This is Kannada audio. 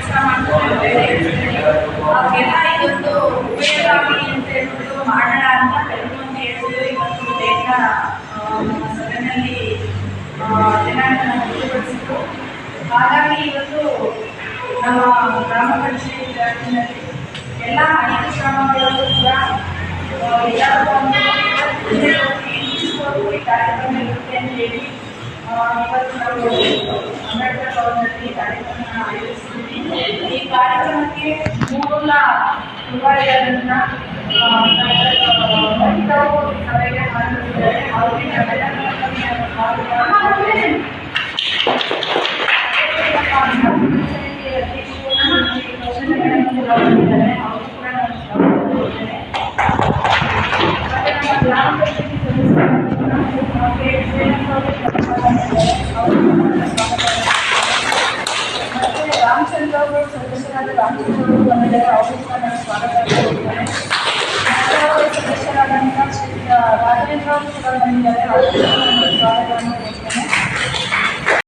ಕೆಲಸ ಮಾಡ್ಕೊಂಡು ಅವ್ರಿಗೆಲ್ಲ ಇದೊಂದು ಉಪಯೋಗ ಆಗಲಿ ಅಂತ ಹೇಳ್ಬಿಟ್ಟು ಮಾಡೋಣ ಅಂತ ಕೆಲವೊಂದು ಹೇಳಿದ್ರು. ಇವತ್ತು ಡೇಟ ನಮ್ಮ ಸಭೆಯಲ್ಲಿ ದಿನಾಂಕನ ನಿಗದಿಪಡಿಸಿದ್ರು. ಹಾಗಾಗಿ ಇವತ್ತು ನಮ್ಮ ಗ್ರಾಮ ಪಂಚಾಯತ್ ವ್ಯಾಪ್ತಿಯಲ್ಲಿ ಎಲ್ಲ 5 ಗ್ರಾಮಗಳಲ್ಲೂ ಕೂಡ ಎಲ್ಲರೂ ಈ ಕಾರ್ಯಕ್ರಮ ಇರುತ್ತೆ ಅಂತ ಹೇಳಿ ಇವತ್ತು ನಾವು ಅಂಬೇಡ್ಕರ್ ಭವನದಲ್ಲಿ ಕಾರ್ಯಕ್ರಮ ಆಯೋಜಿಸಿದ್ದೀವಿ. ಈ ಕಾರ್ಯಕ್ರಮಕ್ಕೆ ಮೂಲ ರೂಪಾಯಿಗಳನ್ನ ಸಭೆಗೆ ಮಾಡಿದ್ದಾರೆ. ಅವರಿಗೆ ಅವರು ಕೂಡ ನಾನು ರಾಮಚಂದ್ರ ಅವರು ಸದಸ್ಯರಾದ ರಾಮಚಂದ್ರ ಅವರು ಬಂದಿದ್ದಾರೆ. ಅವರು ಕೂಡ ನಾನು ಸ್ವಾಗತ ಮಾಡ್ತಿದ್ದೇನೆ. ಸದಸ್ಯರಾದಂಥ ಶ್ರೀ ರಾಜೇಂದ್ರ ಅವರು ಕೂಡ ಬಂದಿದ್ದಾರೆ. ಅವರು ಕೂಡ ನಾನು ಸ್ವಾಗತವನ್ನು ಕೊಡ್ತೇನೆ.